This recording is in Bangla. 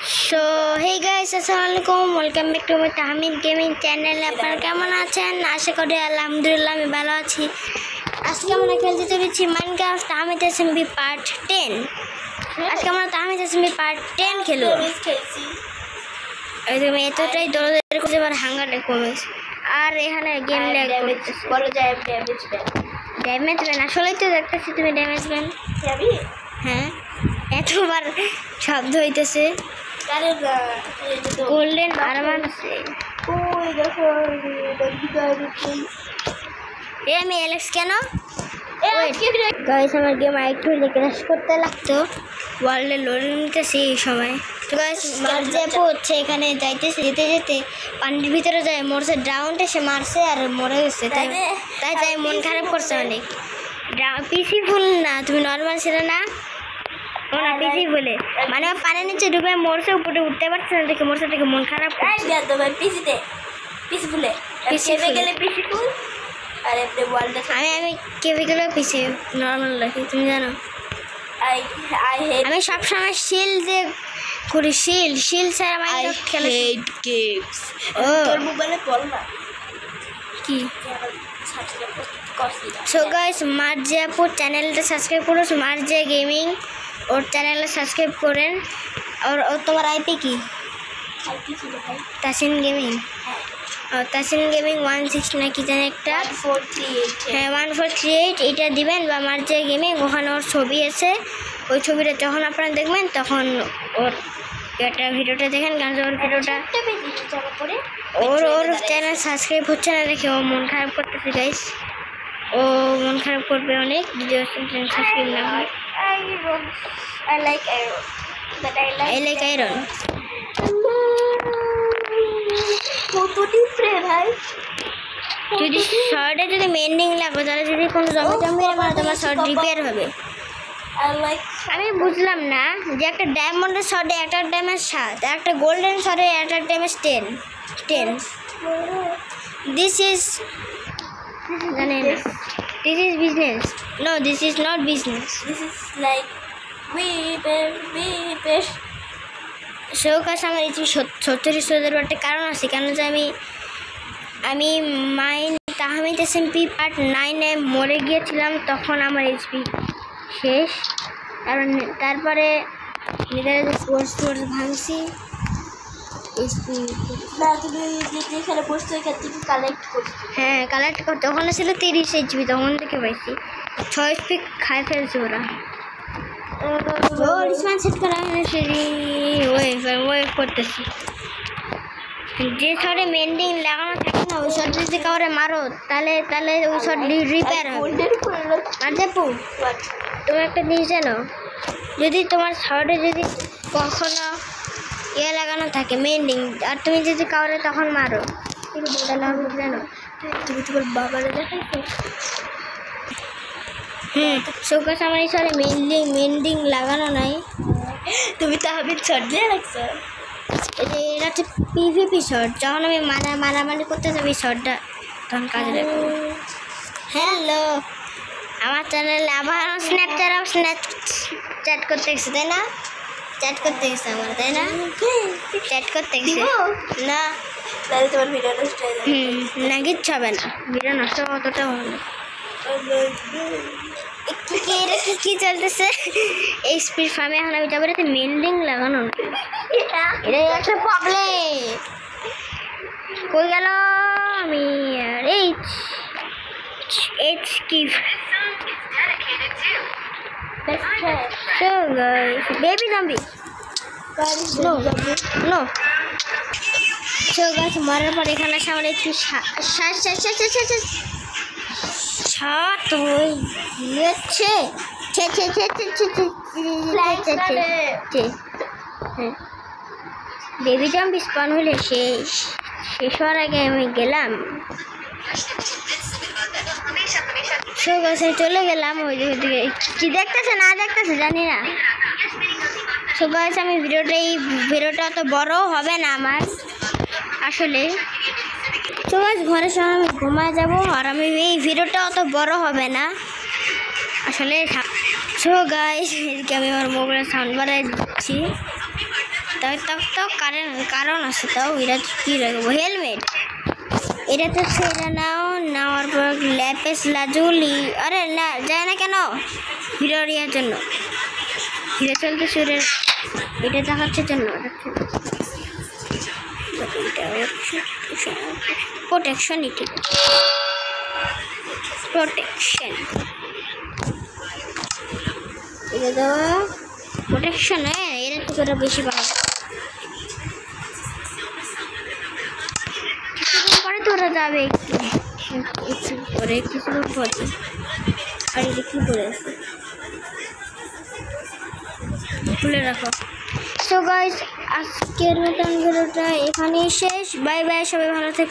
So hey guys, assalamualaikum, welcome back to my Tahmid Gaming channel. আপনারা কেমন আছেন? আশা করি আলহামদুলিল্লাহ আমি ভালো আছি। আজকে আমরা খেলতে চলেছি মাইনক্রাফট তাহমিদ এসএমবি পার্ট 10। আজকে আমরা তাহমিদ এসএমবি পার্ট 10 খেলব। এই তুমি এতটাই দৌড়াদৌড়ি করতে এবার হাঙ্গারটা কমেছে। আর এখানে গেম ল্যাগ করতেছে। বলো যায় ড্যামেজ ব্যান আসলেই তো দেখতেছি তুমি ড্যামেজ ব্যান। যাবি? হ্যাঁ, এতবার শব্দ হইতেছে। গোল্ডেন আরমান আছে। ওই দেখো আমি অ্যালেক্স কেন? গাইস আমার গেম আরেকটু ক্র্যাশ করতে লাগতো, ওয়ার্ল্ডে লোডিং নিতেছে এই সময়। তো গাইস মারজাপু হচ্ছে এখানে যাইতেছে, যেতে যেতে পানির ভিতরে যায়, মরছে, ডাউনটা সে মারছে আর মরে গেছে। তাই মন খারাপ করছে অনেক। পিসি ফুল না, তুমি নর্মাল ছিল না? ওনা পিসি বলে মানে পানির নিচে ডুবে মরছে, উপরে উঠতে পারছে না দেখে মরছে, দেখে মন খারাপ। পিসি ফুলে গেলে পিসি ফুল আর এমনি ওয়ার্ল্ডে আমি কেবি গেলে পিসি নর্মাল রাখি, তুমি জানো। আমি সবসময় শিল যে করি, শিল স্যার আমার খেলে তোর মোবাইলে বল না কি। সো গাইস মার্জিয়াপুর চ্যানেলটা সাবস্ক্রাইব করো, মার্জিয়া গেমিং ওর চ্যানেলটা সাবস্ক্রাইব করেন। আর তোমার আইপি কি? তাসিন গেমিং। তাসিন গেমিং 16 নাকি জানি একটা, 1438। হ্যাঁ 1438 এইটা দিবেন, বা মার্জিয়া গেমিং ওখানে ওর ছবি আছে। ওই ছবিটা যখন আপনারা দেখবেন তখন ওর একটা ভিডিওটা দেখেন, কারণ ওর ভিডিওটা ওর চ্যানেল সাবস্ক্রাইব হচ্ছে না দেখে ও মন খারাপ করতেছে গাইস। ও মন খারাপ করবে অনেক যদি ওর চ্যানেল সাবস্ক্রাইব না হয়। I like iron, but I like iron. কত ডিফরে ভাই। যদি শর্টে যদি মেন্ডিং লাগবে তাহলে যদি কোনো জমি মানে তোমার শর্ট রিপেয়ার হবে। আমি বুঝলাম না যে একটা ডায়মন্ডের শর্টে একটা ড্যামেজ 7, একটা গোল্ডেন শর্টে একটা damage 10। This is business. No, this is not business. This is like weeper. সেও কাছে আমার এই 70 একটা কারণ আছে, কেন যে আমি মাইন তাহমিদ এসএমপি পার্ট 9-এ মরে গিয়েছিলাম, তখন আমার এইচপি শেষ। কারণ তারপরে নিজেরা যে ফোর্স ভাঙছি এইচপি। না তুমি যেখানে বসছো এখান থেকে কালেক্ট করছো। হ্যাঁ কালেক্ট করতে, ওখানে ছিল 30 এইচপি, তখন থেকে পাইছি 6 এইচপি খাই ফেলছে ওরা। রিসমান সেট করা ওয়ে করতেছি। যে শটে মেন্ডিং লাগানো থাকে না, ওই শট যদি কাউরে মারো তাহলে ওই শট রিপেয়ার হবে। আর দেখো তুমি একটা জিনিস জানো, যদি তোমার শটে যদি কখনো লাগানো থাকে মেন্ডিং, আর তুমি যদি কাউরে তখন মারো তাহলে হবে জানো, তুমি তোমার বাবারে দেখাইছো। চৌকাশ আমার এই শটে মেন্ডিং লাগানো নাই। তুমি তো আমি শট দিয়ে রাখছো। এটা হচ্ছে পিভিপি শট, যখন আমি মারামারি করতে যাবি শটটা তখন কাজে লাগবে। হ্যালো, আমার চ্যানেলে আবার স্ন্যাপচ্যাট করতে গেছে তাই না? চ্যাট করতে গেছে আমার তাই না? চ্যাট করতে গেছে না, তাহলে তোমার ভিডিও নষ্ট হয়ে যাবে। না কিচ্ছু হবে না, ভিডিও নষ্ট অতটা হবে না। কি চলতেছে এই স্পিড ফার্মে? এখন আমি যাবো এটাতে মেন্ডিং লাগানো, এটা একটা প্রবলেম। কই গেল আমি আর এইচ কি বেবি জম্বি নো। সো গাছ মারার পর এখানে সামনে একটু বেবি জম্বি স্পন হলে শেষ হওয়ার আগে আমি গেলাম। সো গাছে চলে গেলাম ওইদিকে, কি দেখতেছে না দেখতেছে জানি না। সো গাছ আমি ভিডিওটা অত বড় হবে না আমার আসলে। তো গাছ ঘরের সময় আমি ঘুমায় যাবো, আর আমি এই ভিডিওটা অত বড় হবে না আসলে। সো গাইস এদিকে আমি আমার মোবাইলের সাউন্ড বাড়াই দিচ্ছি। তাই তো কারণ আছে, তাও এটা কী রাখবো, হেলমেট। এটা তো ছেড়ে নাও, নেওয়ার পর ল্যাপিস লাজুলি, আরে না যায় না কেন, হিরো ইয়ার জন্য হিরো চলতে শুরু, এটা দেখাচ্ছে জন্য প্রোটেকশন, ঠিক প্রোটেকশন, এটা দেওয়া প্রোটেকশন। হ্যাঁ, এটা তো করে বেশি পাওয়া কিছুদিন পরে তোরা যাবে, একটু পরে কিছুদিন পরে। আর এটা কী করে আছে, খুলে রাখো। সো গাইস, আজকের মতন ভিডিওটা এখানেই শেষ। বাই বাই, সবাই ভালো থেকো।